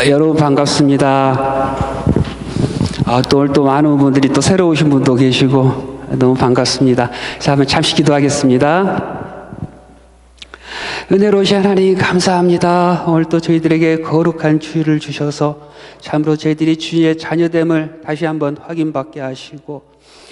여러분 반갑습니다. 또 오늘 또 많은 분들이 또 새로 오신 분도 계시고 너무 반갑습니다. 자, 한번 잠시 기도하겠습니다. 은혜로우신 하나님 감사합니다. 오늘 또 저희들에게 거룩한 주일을 주셔서 참으로 저희들이 주의 자녀됨을 다시 한번 확인받게 하시고,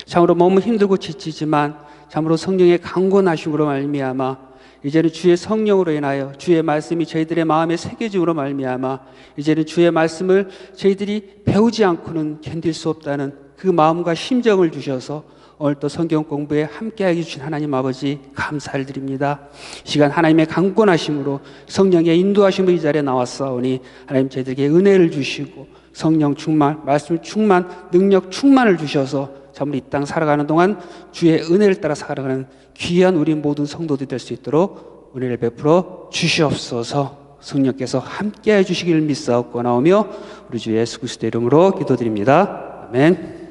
참으로 몸은 힘들고 지치지만 참으로 성령의 강권하심으로 말미암아 이제는 주의 성령으로 인하여 주의 말씀이 저희들의 마음에 새겨짐으로 말미암아 이제는 주의 말씀을 저희들이 배우지 않고는 견딜 수 없다는 그 마음과 심정을 주셔서 오늘 또 성경 공부에 함께하게 주신 하나님 아버지 감사를 드립니다. 시간 하나님의 강권하심으로 성령의 인도하심으로 이 자리에 나왔사오니 하나님 저희들에게 은혜를 주시고 성령 충만, 말씀 충만, 능력 충만을 주셔서 참으로 이 땅 살아가는 동안 주의 은혜를 따라 살아가는 귀한 우리 모든 성도들이 될 수 있도록 은혜를 베풀어 주시옵소서. 성령께서 함께해 주시기를 믿사옵고나오며 우리 주 예수 그리스도의 이름으로 기도드립니다. 아멘.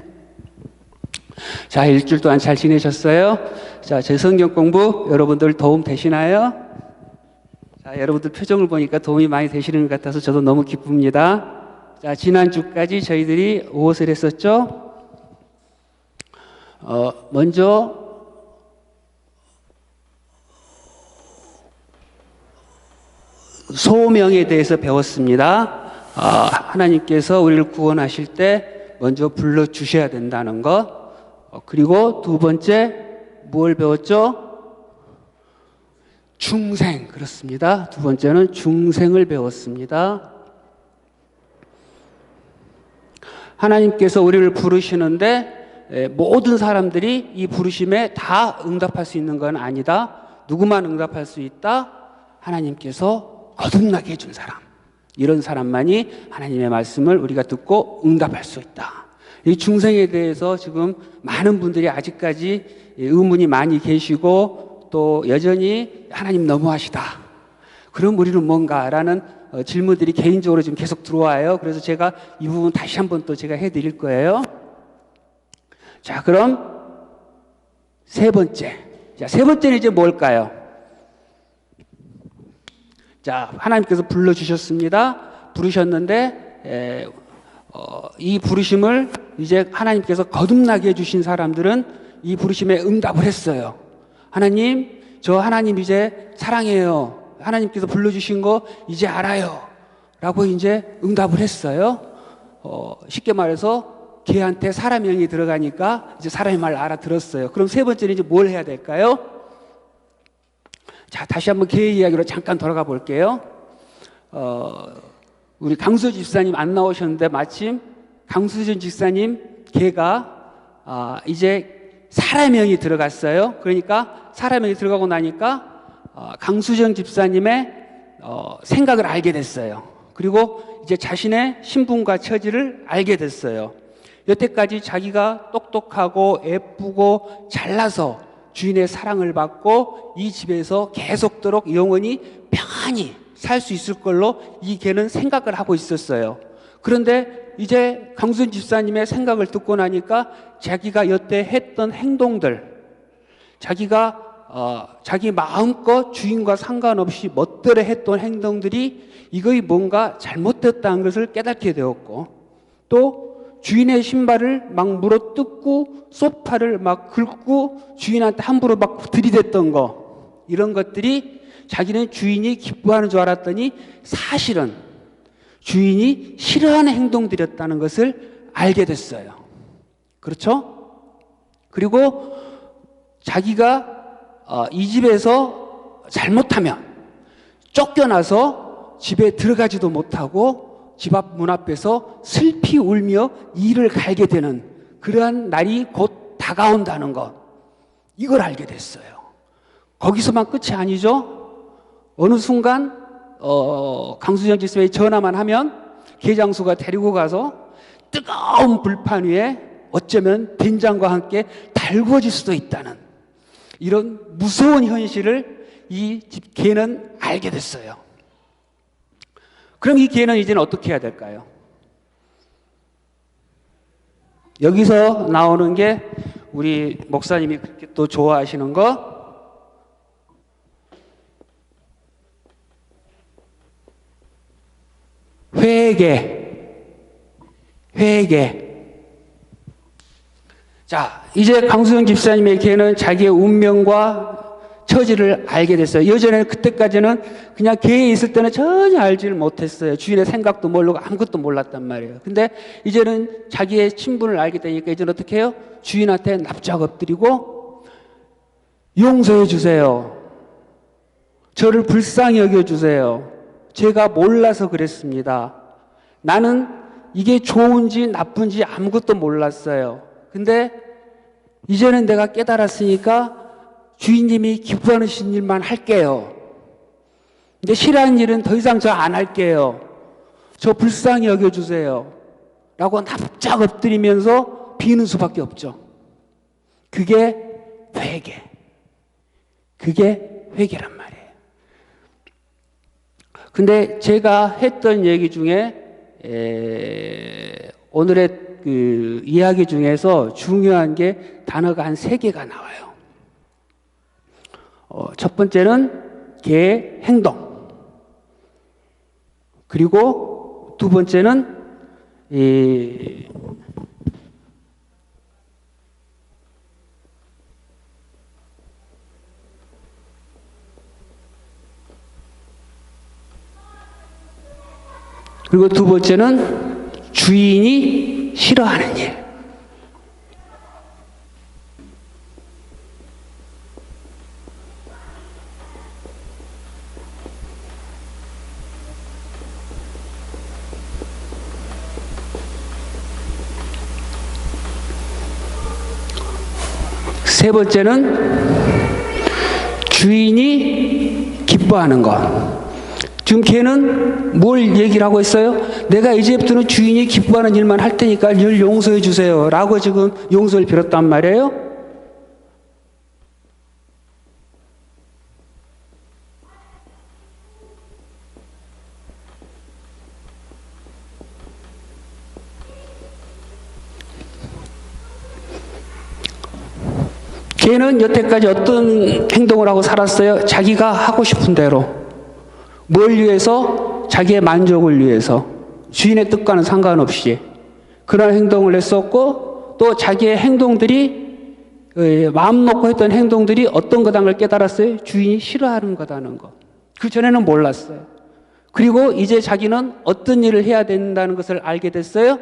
자, 일주일 동안 잘 지내셨어요? 자, 제 성경 공부 여러분들 도움 되시나요? 자, 여러분들 표정을 보니까 도움이 많이 되시는 것 같아서 저도 너무 기쁩니다. 자, 지난주까지 저희들이 무엇을 했었죠? 먼저 소명에 대해서 배웠습니다. 하나님께서 우리를 구원하실 때 먼저 불러주셔야 된다는 것. 그리고 두 번째 뭘 배웠죠? 중생. 그렇습니다. 두 번째는 중생을 배웠습니다. 하나님께서 우리를 부르시는데 모든 사람들이 이 부르심에 다 응답할 수 있는 건 아니다. 누구만 응답할 수 있다? 하나님께서 거듭나게 해준 사람, 이런 사람만이 하나님의 말씀을 우리가 듣고 응답할 수 있다. 이 중생에 대해서 지금 많은 분들이 아직까지 의문이 많이 계시고 또 여전히 하나님 너무하시다, 그럼 우리는 뭔가라는 질문들이 개인적으로 지금 계속 들어와요. 그래서 제가 이 부분 다시 한번 또 제가 해드릴 거예요. 자, 그럼 세 번째. 자, 세 번째는 이제 뭘까요? 자, 하나님께서 불러주셨습니다. 부르셨는데 이 부르심을 이제 하나님께서 거듭나게 해주신 사람들은 이 부르심에 응답을 했어요. 하나님, 저 하나님 이제 사랑해요. 하나님께서 불러주신 거 이제 알아요. 라고 이제 응답을 했어요. 쉽게 말해서 걔한테 사람의 영이 들어가니까 이제 사람의 말을 알아들었어요. 그럼 세 번째는 이제 뭘 해야 될까요? 자, 다시 한번 걔의 이야기로 잠깐 돌아가 볼게요. 우리 강수 집사님 안 나오셨는데 마침 강수전 집사님 걔가 이제 사람의 영이 들어갔어요. 그러니까 사람의 영이 들어가고 나니까 강수정 집사님의 생각을 알게 됐어요. 그리고 이제 자신의 신분과 처지를 알게 됐어요. 여태까지 자기가 똑똑하고 예쁘고 잘나서 주인의 사랑을 받고 이 집에서 계속도록 영원히 평안히 살 수 있을 걸로 이 개는 생각을 하고 있었어요. 그런데 이제 강순 집사님의 생각을 듣고 나니까 자기가 여태 했던 행동들, 자기가 자기 마음껏 주인과 상관없이 멋대로 했던 행동들이 이거의 뭔가 잘못됐다는 것을 깨닫게 되었고, 또 주인의 신발을 막 물어뜯고 소파를 막 긁고 주인한테 함부로 막 들이댔던 거, 이런 것들이 자기는 주인이 기뻐하는 줄 알았더니 사실은 주인이 싫어하는 행동들이었다는 것을 알게 됐어요. 그렇죠? 그리고 자기가 이 집에서 잘못하면 쫓겨나서 집에 들어가지도 못하고 집 앞 문 앞에서 슬피 울며 이를 갈게 되는 그러한 날이 곧 다가온다는 것, 이걸 알게 됐어요. 거기서만 끝이 아니죠. 어느 순간 강수정 집사님이 전화만 하면 계장수가 데리고 가서 뜨거운 불판 위에 어쩌면 된장과 함께 달구어질 수도 있다는 이런 무서운 현실을 이 집 개는 알게 됐어요. 그럼 이 개는 이제는 어떻게 해야 될까요? 여기서 나오는 게 우리 목사님이 그렇게 또 좋아하시는 거, 회개. 자, 이제 강수영 집사님의 개는 자기의 운명과 처지를 알게 됐어요. 예전에는 그때까지는 그냥 개에 있을 때는 전혀 알지를 못했어요. 주인의 생각도 모르고 아무것도 몰랐단 말이에요. 근데 이제는 자기의 친분을 알게 되니까 이제는 어떻게 해요? 주인한테 납작 엎드리고 용서해 주세요. 저를 불쌍히 여겨주세요. 제가 몰라서 그랬습니다. 나는 이게 좋은지 나쁜지 아무것도 몰랐어요. 근데 이제는 내가 깨달았으니까 주인님이 기뻐하시는 일만 할게요. 근데 싫어하는 일은 더 이상 저 안 할게요. 저 불쌍히 여겨주세요. 라고 납작 엎드리면서 비는 수밖에 없죠. 그게 회개. 그게 회개란 말이에요. 근데 제가 했던 얘기 중에 오늘의 그 이야기 중에서 중요한 게 단어가 한 3개가 나와요. 첫 번째는 개의 행동. 그리고 두 번째는 주인이 싫어하는 일. 세 번째는 주인이 기뻐하는 것. 지금 걔는 뭘 얘기를 하고 있어요? 내가 이제부터는 주인이 기뻐하는 일만 할 테니까 늘 용서해 주세요. 라고 지금 용서를 빌었단 말이에요. 걔는 여태까지 어떤 행동을 하고 살았어요? 자기가 하고 싶은 대로. 뭘 위해서? 자기의 만족을 위해서. 주인의 뜻과는 상관없이 그런 행동을 했었고, 또 자기의 행동들이 마음 놓고 했던 행동들이 어떤 거다는 걸 깨달았어요. 주인이 싫어하는 거다는 거. 그 전에는 몰랐어요. 그리고 이제 자기는 어떤 일을 해야 된다는 것을 알게 됐어요.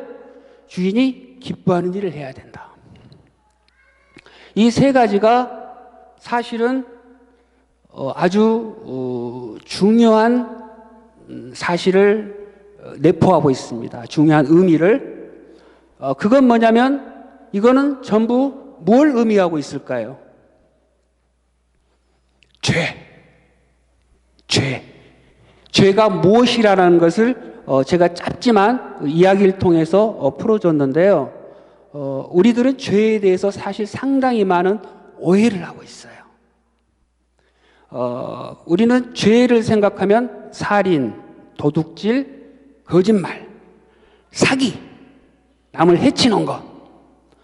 주인이 기뻐하는 일을 해야 된다. 이 3가지가 사실은 아주 중요한 사실을 내포하고 있습니다. 중요한 의미를. 그건 뭐냐면 이거는 전부 뭘 의미하고 있을까요? 죄가 무엇이라는 것을 제가 짧지만 이야기를 통해서 풀어줬는데요. 우리들은 죄에 대해서 사실 상당히 많은 오해를 하고 있어요. 우리는 죄를 생각하면 살인, 도둑질, 거짓말, 사기, 남을 해치는 것,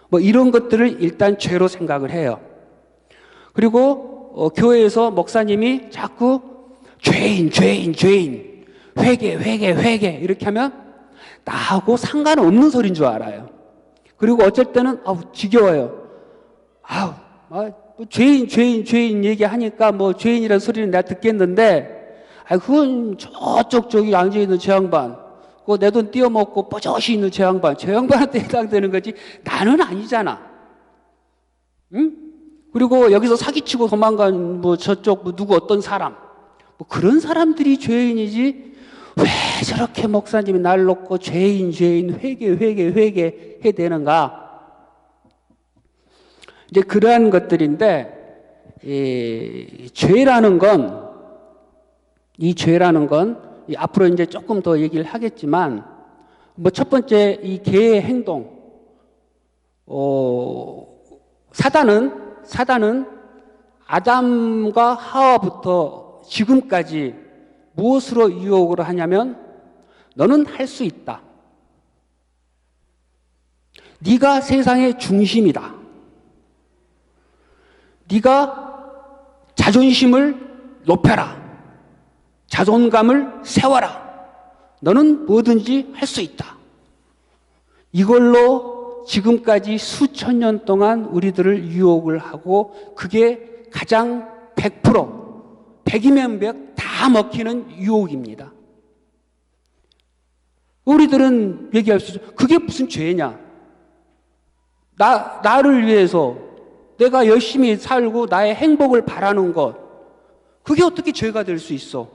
뭐 이런 것들을 일단 죄로 생각을 해요. 그리고 교회에서 목사님이 자꾸 죄인, 회개 이렇게 하면 나하고 상관없는 소리인 줄 알아요. 그리고 어쩔 때는 지겨워요. 죄인 얘기하니까 뭐 죄인이라는 소리는 내가 듣겠는데, 그건 저기 앉아있는 저 양반, 그 내 돈 띄어먹고 뻐젓이 있는 저 양반한테 해당되는 거지 나는 아니잖아. 응? 그리고 여기서 사기치고 도망간 뭐 저쪽 뭐 누구 어떤 사람, 뭐 그런 사람들이 죄인이지, 왜 저렇게 목사님이 날 놓고 죄인 회개 해대는가? 이제 그러한 것들인데, 이 죄라는 건 앞으로 이제 조금 더 얘기를 하겠지만, 뭐 첫 번째 이 개의 행동, 사단은 아담과 하와부터 지금까지 무엇으로 유혹을 하냐면, 너는 할 수 있다. 네가 세상의 중심이다. 네가 자존심을 높여라. 자존감을 세워라. 너는 뭐든지 할 수 있다. 이걸로 지금까지 수천 년 동안 우리들을 유혹을 하고 그게 가장 100%, 100이면 100 다 먹히는 유혹입니다. 우리들은 얘기할 수 있죠. 그게 무슨 죄냐? 나를 위해서 내가 열심히 살고 나의 행복을 바라는 것, 그게 어떻게 죄가 될 수 있어?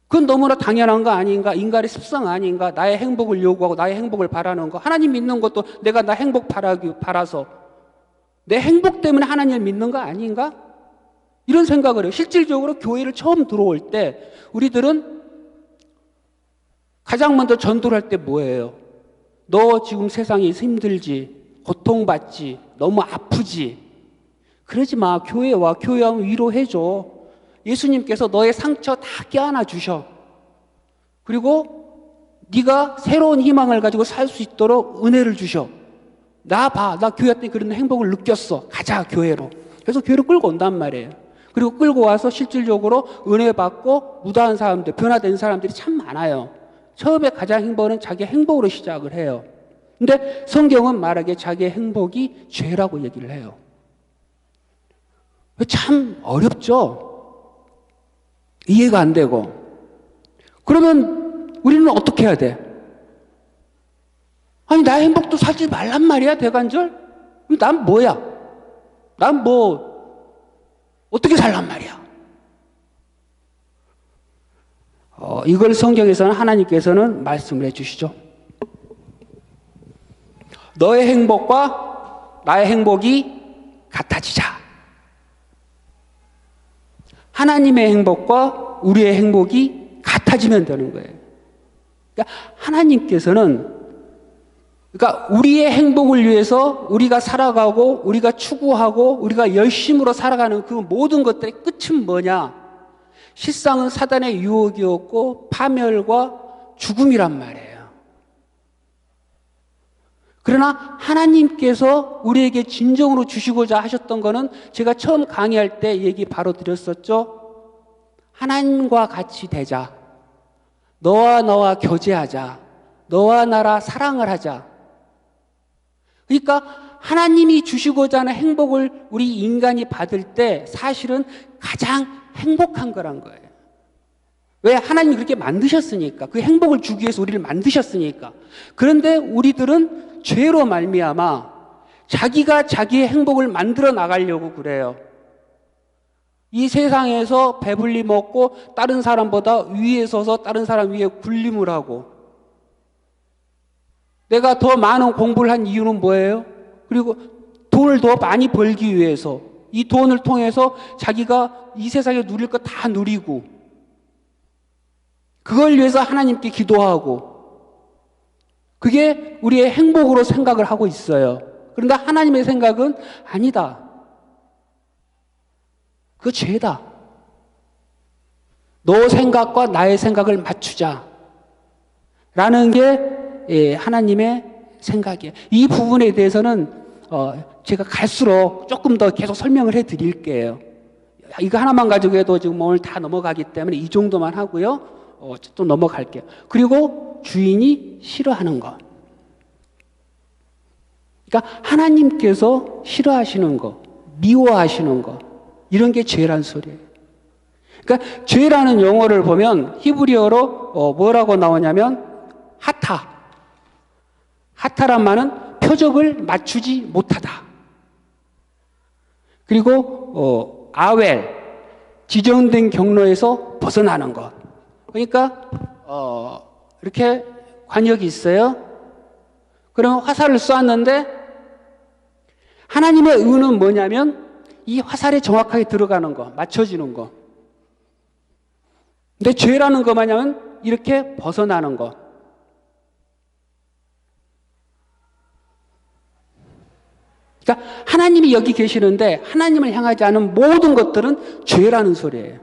그건 너무나 당연한 거 아닌가? 인간의 습성 아닌가? 나의 행복을 요구하고 나의 행복을 바라는 거. 하나님 믿는 것도 내가 나 행복 바라서 내 행복 때문에 하나님을 믿는 거 아닌가? 이런 생각을 해요. 실질적으로 교회를 처음 들어올 때 우리들은 가장 먼저 전도를 할 때 뭐예요? 너 지금 세상이 힘들지, 고통받지, 너무 아프지. 그러지 마. 교회에 와. 교회 와면 위로해줘. 예수님께서 너의 상처 다 껴안아 주셔. 그리고 네가 새로운 희망을 가지고 살 수 있도록 은혜를 주셔. 나 봐. 나 교회 때 그런 행복을 느꼈어. 가자, 교회로. 그래서 교회로 끌고 온단 말이에요. 그리고 끌고 와서 실질적으로 은혜 받고 무다한 사람들, 변화된 사람들이 참 많아요. 처음에 가장 행복은 자기 행복으로 시작을 해요. 근데 성경은 말하기에 자기의 행복이 죄라고 얘기를 해요. 참 어렵죠? 이해가 안 되고. 그러면 우리는 어떻게 해야 돼? 아니, 나의 행복도 살지 말란 말이야, 대간절? 난 뭐야? 난 어떻게 살란 말이야? 이걸 성경에서는 하나님께서는 말씀을 해주시죠. 너의 행복과 나의 행복이 같아지자. 하나님의 행복과 우리의 행복이 같아지면 되는 거예요. 그러니까 하나님께서는 우리의 행복을 위해서 우리가 살아가고 우리가 추구하고 우리가 열심으로 살아가는 그 모든 것들의 끝은 뭐냐? 실상은 사단의 유혹이었고 파멸과 죽음이란 말이에요. 그러나 하나님께서 우리에게 진정으로 주시고자 하셨던 거는 제가 처음 강의할 때 얘기 바로 드렸었죠. 하나님과 같이 되자. 너와 나와 교제하자. 너와 나라 사랑을 하자. 그러니까 하나님이 주시고자 하는 행복을 우리 인간이 받을 때 사실은 가장 행복한 거란 거예요. 왜? 하나님이 그렇게 만드셨으니까. 그 행복을 주기 위해서 우리를 만드셨으니까. 그런데 우리들은 죄로 말미암아 자기가 자기의 행복을 만들어 나가려고 그래요. 이 세상에서 배불리 먹고 다른 사람보다 위에 서서 다른 사람 위에 군림을 하고, 내가 더 많은 공부를 한 이유는 뭐예요? 그리고 돈을 더 많이 벌기 위해서, 이 돈을 통해서 자기가 이 세상에 누릴 거 다 누리고, 그걸 위해서 하나님께 기도하고, 그게 우리의 행복으로 생각을 하고 있어요. 그런데 하나님의 생각은 아니다. 그거 죄다. 너 생각과 나의 생각을 맞추자. 라는 게 하나님의 생각이에요. 이 부분에 대해서는 제가 갈수록 조금 더 계속 설명을 해드릴게요. 이거 하나만 가지고 해도 지금 오늘 다 넘어가기 때문에 이 정도만 하고요. 좀 넘어갈게요. 그리고 주인이 싫어하는 것. 그러니까 하나님께서 싫어하시는 것, 미워하시는 것, 이런 게 죄란 소리예요. 그러니까 죄라는 용어를 보면 히브리어로 뭐라고 나오냐면 하타. 하타란 말은 표적을 맞추지 못하다. 그리고 아웰, 지정된 경로에서 벗어나는 것. 그러니까 이렇게 관역이 있어요. 그러면 화살을 쏘았는데 하나님의 의는 뭐냐면 이 화살에 정확하게 들어가는 거, 맞춰지는 거. 근데 죄라는 거 뭐냐면 이렇게 벗어나는 거. 그러니까 하나님이 여기 계시는데 하나님을 향하지 않은 모든 것들은 죄라는 소리예요.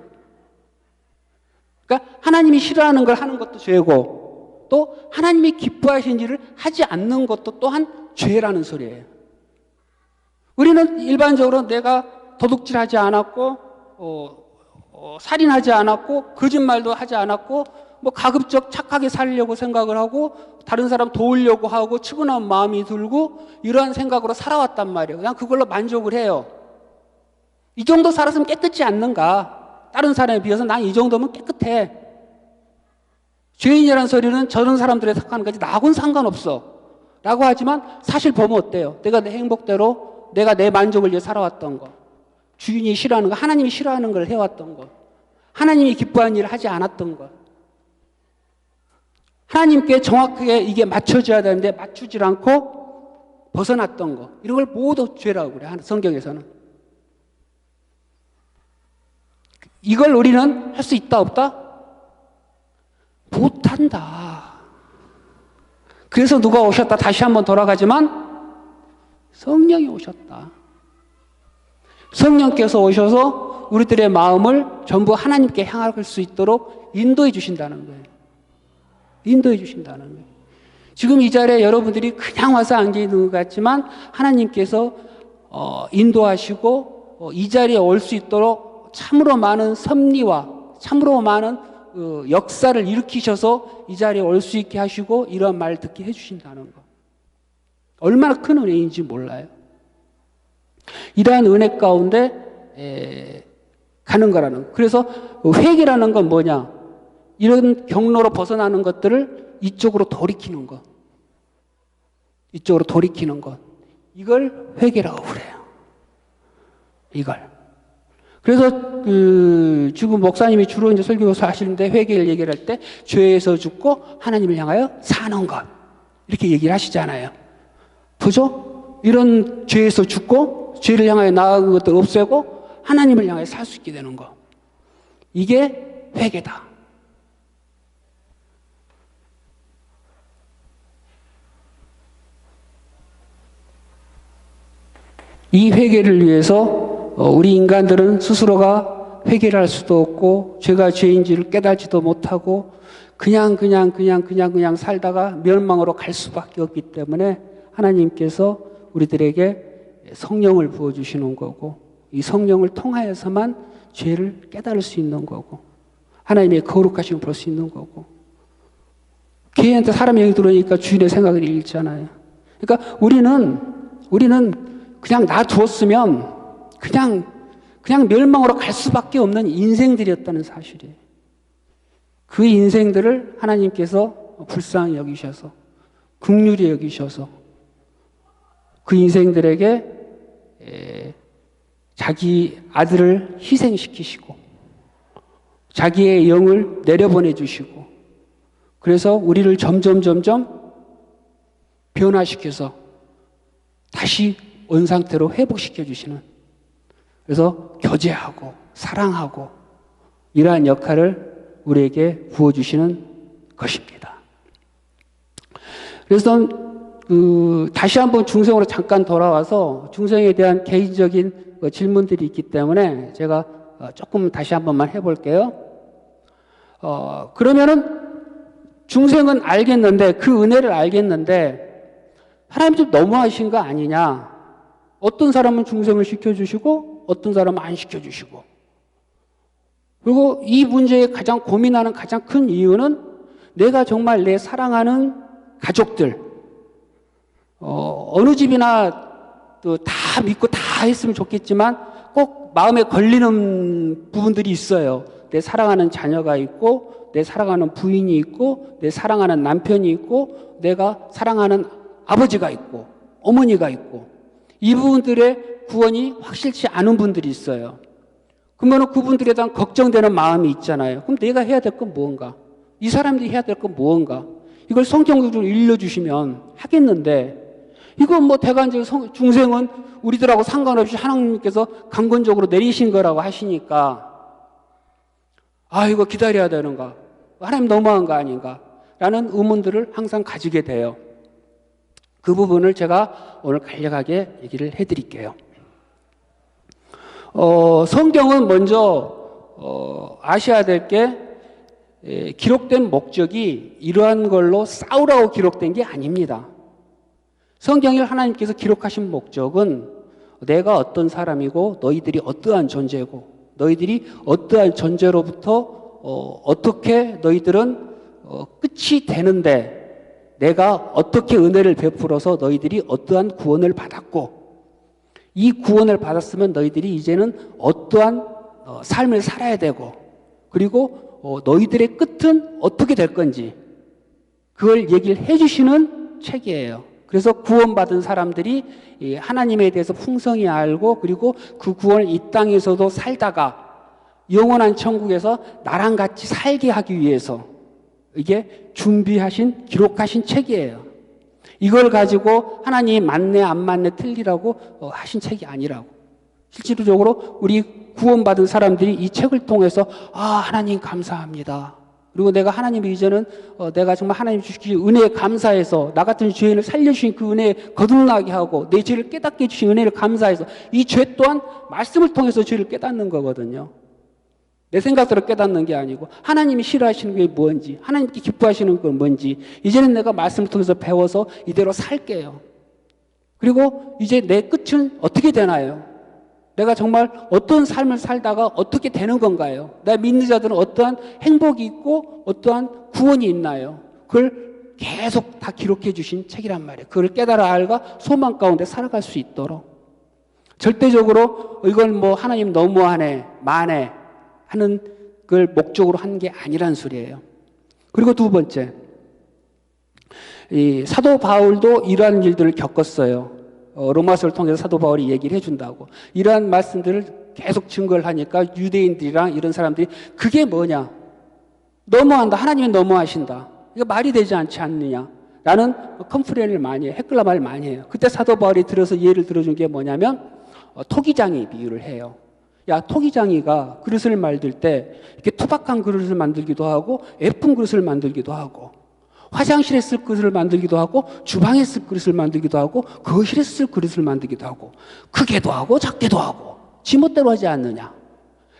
그러니까 하나님이 싫어하는 걸 하는 것도 죄고, 또 하나님이 기뻐하시는 일을 하지 않는 것도 또한 죄라는 소리예요. 우리는 일반적으로 내가 도둑질하지 않았고 살인하지 않았고 거짓말도 하지 않았고 뭐 가급적 착하게 살려고 생각을 하고 다른 사람 도우려고 하고 측은한 마음이 들고 이러한 생각으로 살아왔단 말이에요. 그냥 그걸로 만족을 해요. 이 정도 살았으면 깨끗지 않는가? 다른 사람에 비해서 난 이 정도면 깨끗해. 죄인이라는 소리는 저런 사람들의 착한 거지 나하고는 상관없어 라고 하지만 사실 보면 어때요? 내가 내 행복대로 내가 내 만족을 위해 살아왔던 거, 주인이 싫어하는 거, 하나님이 싫어하는 걸 해왔던 거, 하나님이 기뻐하는 일을 하지 않았던 거, 하나님께 정확하게 이게 맞춰져야 되는데 맞추질 않고 벗어났던 거, 이런 걸 모두 죄라고 그래 성경에서는. 이걸 우리는 할 수 있다 없다? 못한다. 그래서 누가 오셨다? 다시 한번 돌아가지만 성령이 오셨다. 성령께서 오셔서 우리들의 마음을 전부 하나님께 향할 수 있도록 인도해 주신다는 거예요. 인도해 주신다는 거예요. 지금 이 자리에 여러분들이 그냥 와서 앉아있는 것 같지만 하나님께서 인도하시고 이 자리에 올 수 있도록 참으로 많은 섭리와 참으로 많은 역사를 일으키셔서 이 자리에 올 수 있게 하시고 이런 말 듣게 해주신다는 거. 얼마나 큰 은혜인지 몰라요. 이러한 은혜 가운데 가는 거라는 거. 그래서 회개라는 건 뭐냐? 이런 경로로 벗어나는 것들을 이쪽으로 돌이키는 것. 이쪽으로 돌이키는 것. 이걸 회개라고 그래요. 이걸. 그래서 지금 목사님이 주로 이제 설교서 하시는데 회개를 얘기를 할 때 죄에서 죽고 하나님을 향하여 사는 것. 이렇게 얘기를 하시잖아요. 보죠? 이런 죄에서 죽고 죄를 향하여 나아간 것들 없애고 하나님을 향하여 살 수 있게 되는 것. 이게 회개다. 이 회개를 위해서 우리 인간들은 스스로가 회개를 할 수도 없고 죄가 죄인지를 깨닫지도 못하고 그냥 살다가 멸망으로 갈 수밖에 없기 때문에 하나님께서 우리들에게 성령을 부어주시는 거고 이 성령을 통하여서만 죄를 깨달을 수 있는 거고 하나님의 거룩하심을 볼 수 있는 거고 개한테 사람이 여기 들어오니까 주인의 생각을 읽잖아요. 그러니까 우리는 그냥 놔두었으면 그냥 멸망으로 갈 수밖에 없는 인생들이었다는 사실이에요. 그 인생들을 하나님께서 불쌍히 여기셔서 긍휼히 여기셔서 그 인생들에게 자기 아들을 희생시키시고 자기의 영을 내려보내 주시고 그래서 우리를 점점 변화시켜서 다시 원상태로 회복시켜 주시는 그래서 교제하고 사랑하고 이러한 역할을 우리에게 부어주시는 것입니다. 그래서 다시 한번 중생으로 잠깐 돌아와서 중생에 대한 개인적인 질문들이 있기 때문에 제가 조금 다시 한 번만 해볼게요. 그러면은 중생은 알겠는데 그 은혜를 알겠는데 하나님 좀 너무하신 거 아니냐? 어떤 사람은 중생을 시켜주시고 어떤 사람은 안 시켜주시고 그리고 이 문제에 가장 고민하는 가장 큰 이유는 내가 정말 내 사랑하는 가족들 어느 집이나 또 다 믿고 다 했으면 좋겠지만 꼭 마음에 걸리는 부분들이 있어요. 내 사랑하는 자녀가 있고 내 사랑하는 부인이 있고 내 사랑하는 남편이 있고 내가 사랑하는 아버지가 있고 어머니가 있고 이 부분들의 구원이 확실치 않은 분들이 있어요. 그러면 그분들에 대한 걱정되는 마음이 있잖아요. 그럼 내가 해야 될 건 무언가? 이 사람들이 해야 될 건 무언가? 이걸 성경으로 일러주시면 하겠는데 이건 뭐 대간적 중생은 우리들하고 상관없이 하나님께서 강권적으로 내리신 거라고 하시니까 이거 기다려야 되는가? 하나님 너무한 거 아닌가? 라는 의문들을 항상 가지게 돼요. 그 부분을 제가 오늘 간략하게 얘기를 해드릴게요. 성경은 먼저 아셔야 될 게 기록된 목적이 이러한 걸로 싸우라고 기록된 게 아닙니다. 성경을 하나님께서 기록하신 목적은 내가 어떤 사람이고 너희들이 어떠한 존재고 너희들이 어떠한 존재로부터 어떻게 너희들은 끝이 되는데 내가 어떻게 은혜를 베풀어서 너희들이 어떠한 구원을 받았고 이 구원을 받았으면 너희들이 이제는 어떠한 삶을 살아야 되고 그리고 너희들의 끝은 어떻게 될 건지 그걸 얘기를 해주시는 책이에요. 그래서 구원받은 사람들이 하나님에 대해서 풍성히 알고 그리고 그 구원을 이 땅에서도 살다가 영원한 천국에서 나랑 같이 살게 하기 위해서 이게 준비하신 기록하신 책이에요. 이걸 가지고 하나님이 맞네 안 맞네 틀리라고 하신 책이 아니라고. 실질적으로 우리 구원받은 사람들이 이 책을 통해서 하나님 감사합니다. 그리고 내가 하나님 이제는 내가 정말 하나님 주신 은혜에 감사해서 나 같은 죄인을 살려주신 그 은혜에 거듭나게 하고 내 죄를 깨닫게 해주신 은혜를 감사해서 이 죄 또한 말씀을 통해서 죄를 깨닫는 거거든요. 내 생각대로 깨닫는 게 아니고 하나님이 싫어하시는 게 뭔지 하나님께 기뻐하시는 건 뭔지 이제는 내가 말씀을 통해서 배워서 이대로 살게요. 그리고 이제 내 끝은 어떻게 되나요? 내가 정말 어떤 삶을 살다가 어떻게 되는 건가요? 나 믿는 자들은 어떠한 행복이 있고 어떠한 구원이 있나요? 그걸 계속 다 기록해 주신 책이란 말이에요. 그걸 깨달아 알고 소망 가운데 살아갈 수 있도록 절대적으로 이건 뭐 하나님 너무하네 만해 하는 걸 목적으로 한 게 아니란 소리예요. 그리고 두 번째, 이 사도 바울도 이러한 일들을 겪었어요. 로마서를 통해서 사도 바울이 얘기를 해준다고. 이러한 말씀들을 계속 증거를 하니까 유대인들이랑 이런 사람들이 그게 뭐냐? 너무한다. 하나님이 너무하신다. 이거 말이 되지 않지 않느냐? 라는 컴플레인을 많이 해요. 헷갈라 말을 많이 해요. 그때 사도 바울이 들어서 예를 들어준 게 뭐냐면 토기장이 비유를 해요. 야, 토기장이가 그릇을 만들 때 이렇게 투박한 그릇을 만들기도 하고 예쁜 그릇을 만들기도 하고 화장실에 쓸 그릇을 만들기도 하고 주방에 쓸 그릇을 만들기도 하고 거실에 쓸 그릇을 만들기도 하고 크게도 하고 작게도 하고 지멋대로 하지 않느냐.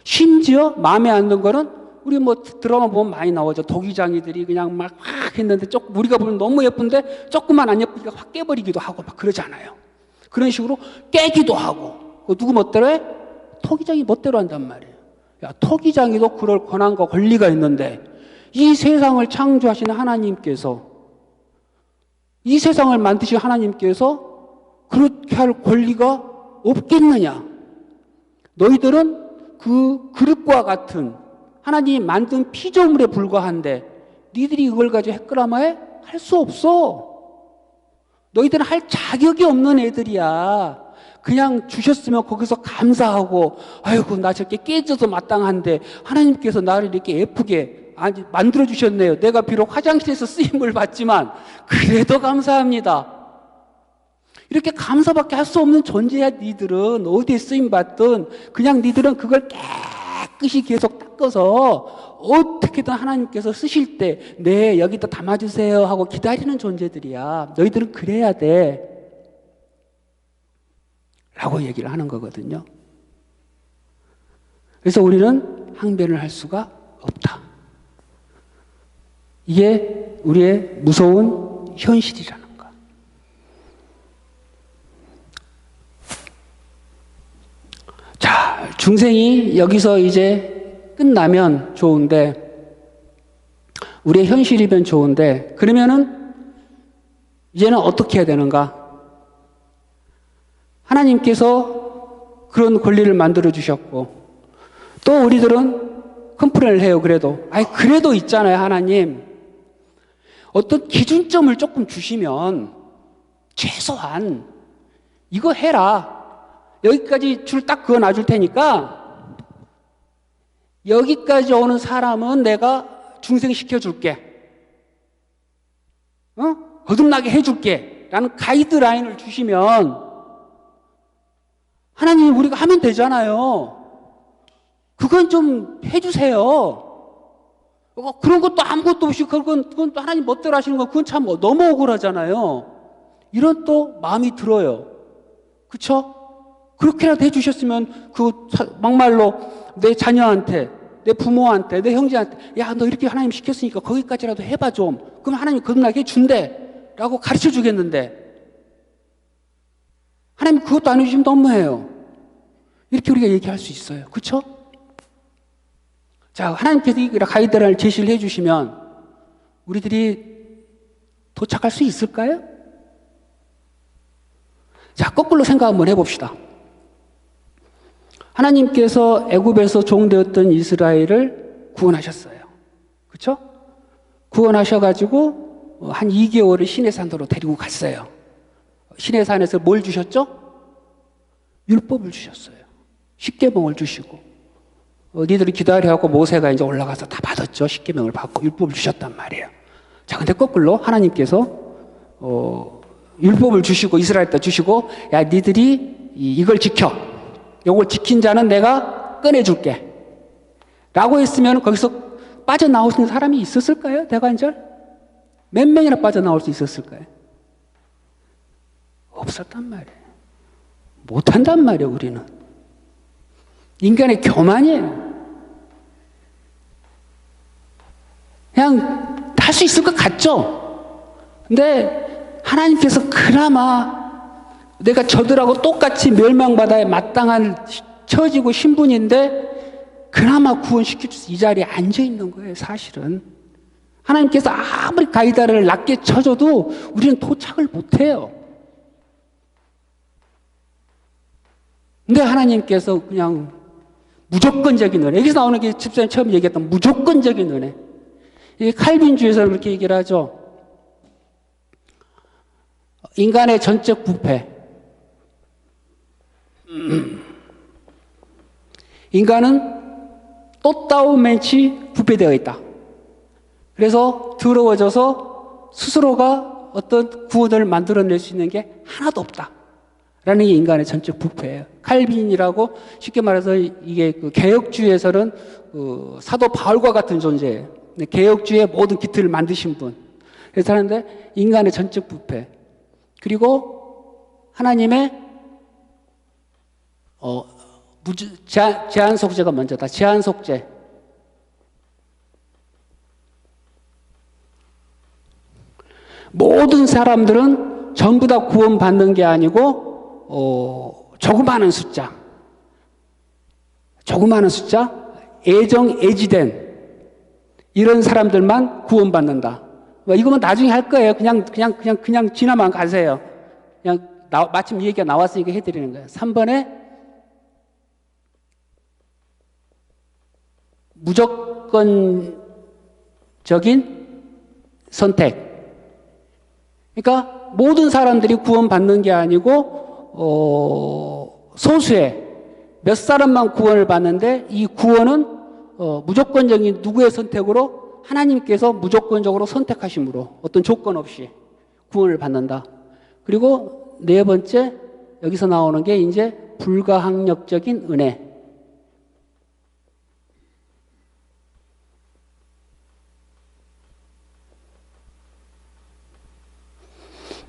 심지어 마음에 안 드는 거는 우리 뭐 드라마 보면 많이 나오죠. 토기장이들이 그냥 막 했는데 우리가 보면 너무 예쁜데 조금만 안 예쁘니까 확 깨버리기도 하고 막 그러잖아요. 그런 식으로 깨기도 하고 누구 멋대로 해? 토기장이 멋대로 한단 말이에요. 야, 토기장이도 그럴 권한과 권리가 있는데 이 세상을 창조하시는 하나님께서 이 세상을 만드신 하나님께서 그렇게 할 권리가 없겠느냐? 너희들은 그 그릇과 같은 하나님이 만든 피조물에 불과한데 니들이 이걸 가지고 헷갈아마해? 할 수 없어. 너희들은 할 자격이 없는 애들이야. 그냥 주셨으면 거기서 감사하고 아이고 나 저렇게 깨져도 마땅한데 하나님께서 나를 이렇게 예쁘게 만들어 주셨네요. 내가 비록 화장실에서 쓰임을 받지만 그래도 감사합니다. 이렇게 감사밖에 할 수 없는 존재야. 니들은 어디에 쓰임 받든 그냥 니들은 그걸 깨끗이 계속 닦아서 어떻게든 하나님께서 쓰실 때 네 여기다 담아주세요 하고 기다리는 존재들이야. 너희들은 그래야 돼 라고 얘기를 하는 거거든요. 그래서 우리는 항변을 할 수가 없다. 이게 우리의 무서운 현실이라는 거. 자, 중생이 여기서 이제 끝나면 좋은데 우리의 현실이면 좋은데 그러면은 이제는 어떻게 해야 되는가? 하나님께서 그런 권리를 만들어 주셨고 또 우리들은 컴플레인을 해요. 그래도 있잖아요. 하나님 어떤 기준점을 조금 주시면 최소한 이거 해라. 여기까지 줄 딱 그어 놔줄 테니까 여기까지 오는 사람은 내가 중생시켜줄게. 거듭나게 해줄게 라는 가이드라인을 주시면 하나님 우리가 하면 되잖아요. 그건 좀 해주세요. 그런 것도 아무것도 없이 그건 또 하나님 멋대로 하시는 건 그건 참 너무 억울하잖아요. 이런 또 마음이 들어요. 그쵸? 그렇게라도 해주셨으면 막말로 내 자녀한테 내 부모한테 내 형제한테 야 너 이렇게 하나님 시켰으니까 거기까지라도 해봐 좀. 그럼 하나님 거듭나게 해준대 라고 가르쳐 주겠는데 하나님 그것도 안 해주시면 너무해요. 이렇게 우리가 얘기할 수 있어요. 그렇죠? 자, 하나님께서 이 가이드라인을 제시를 해주시면 우리들이 도착할 수 있을까요? 자, 거꾸로 생각 한번 해봅시다. 하나님께서 애굽에서 종되었던 이스라엘을 구원하셨어요. 그렇죠? 구원하셔가지고 한 2개월을 시내산으로 데리고 갔어요. 시내산에서 뭘 주셨죠? 율법을 주셨어요. 십계명을 주시고 니들이 기다려하고 모세가 이제 올라가서 다 받았죠. 십계명을 받고 율법을 주셨단 말이에요. 자, 근데 거꾸로 하나님께서 율법을 주시고 이스라엘 때 주시고 야, 니들이 이걸 지켜. 이걸 지킨 자는 내가 꺼내줄게. 라고 했으면 거기서 빠져나올 수 있는 사람이 있었을까요? 대관절? 몇 명이나 빠져나올 수 있었을까요? 없었단 말이에요. 못한단 말이에요, 우리는. 인간의 교만이에요. 그냥 할 수 있을 것 같죠? 근데 하나님께서 그나마 내가 저들하고 똑같이 멸망받아야 마땅한 처지고 신분인데 그나마 구원시켜 주셔서 이 자리에 앉아 있는 거예요, 사실은. 하나님께서 아무리 가이다를 낮게 쳐줘도 우리는 도착을 못해요. 근데 하나님께서 그냥 무조건적인 은혜. 여기서 나오는 게 집사님 처음 얘기했던 무조건적인 은혜. 이게 칼빈주의에서 그렇게 얘기를 하죠. 인간의 전적 부패. 인간은 또따오맨치 부패되어 있다. 그래서 더러워져서 스스로가 어떤 구원을 만들어낼 수 있는 게 하나도 없다. 라는 게 인간의 전적 부패예요. 칼빈이라고 쉽게 말해서 이게 그 개혁주의에서는 그 사도 바울과 같은 존재예요. 개혁주의의 모든 기틀을 만드신 분. 그래서 하는데 인간의 전적 부패. 그리고 하나님의 제한 속죄가 먼저다. 제한 속죄. 모든 사람들은 전부 다 구원받는 게 아니고 조그마한 숫자, 애지된 이런 사람들만 구원받는다. 이거면 나중에 할 거예요. 그냥 지나만 가세요. 그냥 마침 이 얘기가 나왔으니까 해드리는 거예요. 3번에 무조건적인 선택. 그러니까 모든 사람들이 구원받는 게 아니고 소수의 몇 사람만 구원을 받는데 이 구원은 무조건적인 누구의 선택으로 하나님께서 무조건적으로 선택하심으로 어떤 조건 없이 구원을 받는다. 그리고 네 번째 여기서 나오는 게 이제 불가항력적인 은혜.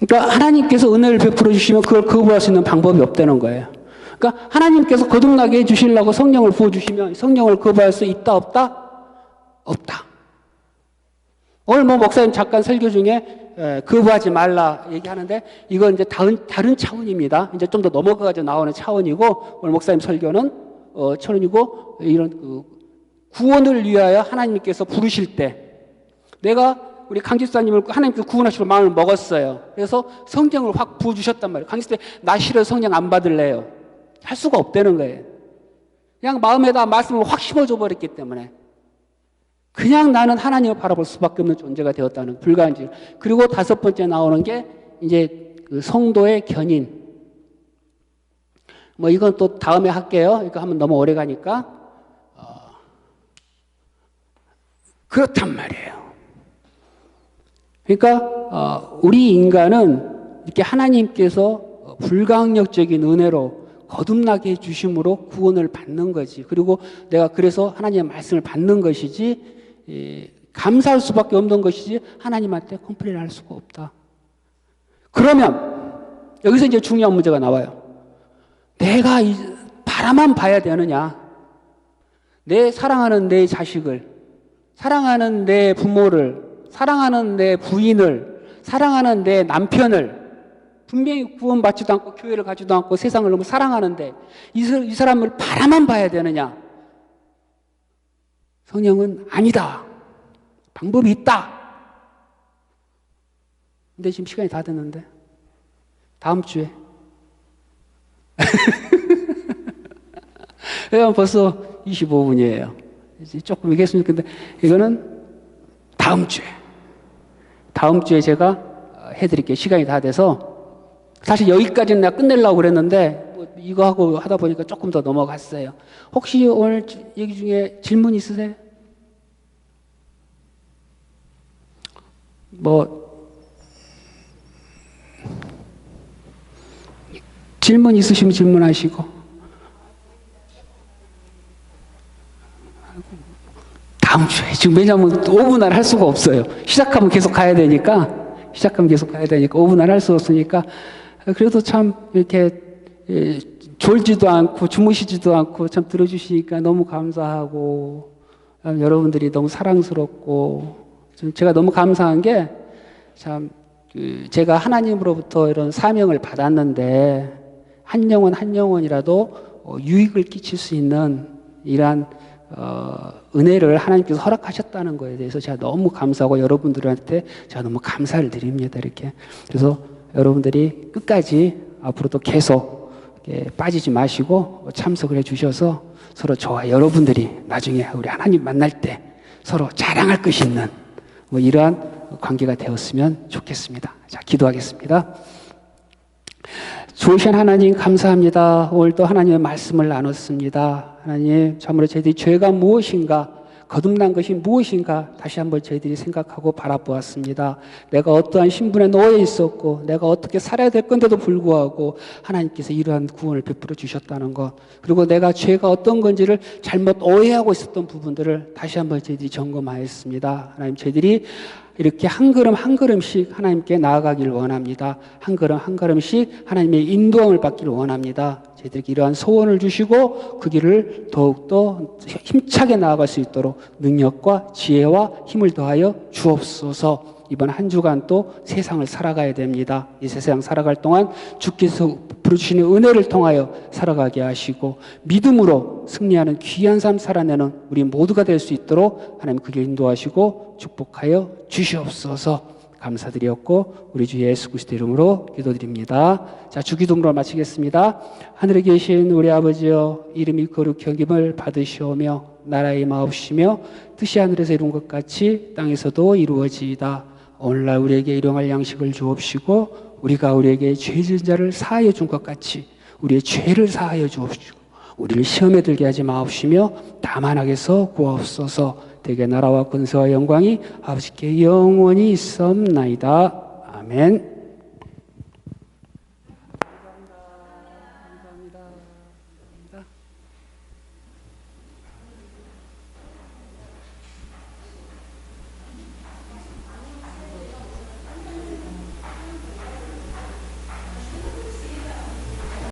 그러니까 하나님께서 은혜를 베풀어 주시면 그걸 거부할 수 있는 방법이 없다는 거예요. 그러니까 하나님께서 거듭나게 해주시려고 성령을 부어주시면 성령을 거부할 수 있다 없다? 없다. 오늘 목사님 잠깐 설교 중에 거부하지 말라 얘기하는데 이건 이제 다른 차원입니다. 이제 좀 더 넘어가가지고 나오는 차원이고 오늘 목사님 설교는 차원이고 이런 구원을 위하여 하나님께서 부르실 때 내가 우리 강 집사님을 하나님께서 구원하시려 마음을 먹었어요. 그래서 성령을 확 부어주셨단 말이에요. 강 집사님 나 싫어 성령 안 받을래요. 할 수가 없다는 거예요. 그냥 마음에다 말씀을 확 심어줘 버렸기 때문에 그냥 나는 하나님을 바라볼 수밖에 없는 존재가 되었다는 불가한지. 그리고 다섯 번째 나오는 게 이제 그 성도의 견인. 이건 또 다음에 할게요. 이거 하면 너무 오래 가니까. 그렇단 말이에요. 그러니까 우리 인간은 이렇게 하나님께서 불가항력적인 은혜로 거듭나게 해주심으로 구원을 받는 거지. 그리고 내가 그래서 하나님의 말씀을 받는 것이지 감사할 수밖에 없는 것이지 하나님한테 컴플레인 할 수가 없다. 그러면 여기서 이제 중요한 문제가 나와요. 내가 바라만 봐야 되느냐. 내 사랑하는 내 자식을, 사랑하는 내 부모를, 사랑하는 내 부인을, 사랑하는 내 남편을 분명히 구원받지도 않고 교회를 가지도 않고 세상을 너무 사랑하는데 이 사람을 바라만 봐야 되느냐? 성령은 아니다. 방법이 있다. 근데 지금 시간이 다 됐는데. 다음 주에. 벌써 25분이에요. 조금 얘기했으면 좋겠는데, 이거는 다음 주에 제가 해드릴게요. 시간이 다 돼서. 사실 여기까지는 내가 끝내려고 그랬는데, 뭐 이거 하고 하다 보니까 조금 더 넘어갔어요. 혹시 오늘 얘기 중에 질문 있으세요? 질문 있으시면 질문하시고. 다음 주에. 지금 왜냐면 5분 안에 할 수가 없어요. 시작하면 계속 가야 되니까 5분 안에 할 수 없으니까. 그래도 참 이렇게 졸지도 않고 주무시지도 않고 참 들어주시니까 너무 감사하고, 여러분들이 너무 사랑스럽고, 제가 너무 감사한 게, 참 제가 하나님으로부터 이런 사명을 받았는데 한 영혼 한 영혼이라도 유익을 끼칠 수 있는 이러한 은혜를 하나님께서 허락하셨다는 거에 대해서 제가 너무 감사하고, 여러분들한테 제가 너무 감사를 드립니다. 이렇게. 그래서 여러분들이 끝까지 앞으로도 계속 빠지지 마시고 참석을 해주셔서 서로 저와 여러분들이 나중에 우리 하나님 만날 때 서로 자랑할 것이 있는 뭐 이러한 관계가 되었으면 좋겠습니다. 자, 기도하겠습니다. 좋으신 하나님 감사합니다. 오늘도 하나님의 말씀을 나눴습니다. 하나님, 참으로 저희들이 죄가 무엇인가, 거듭난 것이 무엇인가 다시 한번 저희들이 생각하고 바라보았습니다. 내가 어떠한 신분에 놓여 있었고 내가 어떻게 살아야 될 건데도 불구하고 하나님께서 이러한 구원을 베풀어 주셨다는 것, 그리고 내가 죄가 어떤 건지를 잘못 오해하고 있었던 부분들을 다시 한번 저희들이 점검하였습니다. 하나님, 저희들이 이렇게 한 걸음 한 걸음씩 하나님께 나아가길 원합니다. 한 걸음 한 걸음씩 하나님의 인도함을 받기를 원합니다. 저희들에게 이러한 소원을 주시고 그 길을 더욱더 힘차게 나아갈 수 있도록 능력과 지혜와 힘을 더하여 주옵소서. 이번 한 주간 또 세상을 살아가야 됩니다. 이 세상 살아갈 동안 주께서 부르주시는 은혜를 통하여 살아가게 하시고 믿음으로 승리하는 귀한 삶 살아내는 우리 모두가 될 수 있도록 하나님 그 길 인도하시고 축복하여 주시옵소서. 감사드렸고 우리 주 예수 그리스도 이름으로 기도드립니다. 자, 주기도문으로 마치겠습니다. 하늘에 계신 우리 아버지여, 이름이 거룩히 여김을 받으시오며 나라의 마옵시며 뜻이 하늘에서 이룬 것 같이 땅에서도 이루어지이다. 오늘날 우리에게 일용할 양식을 주옵시고 우리가 우리에게 죄진 자를 사하여 준 것 같이 우리의 죄를 사하여 주옵시고 우리를 시험에 들게 하지 마옵시며 다만 악에서 구하옵소서. 대개 나라와 권세와 영광이 아버지께 영원히 있사옵나이다. 아멘. 감사합니다.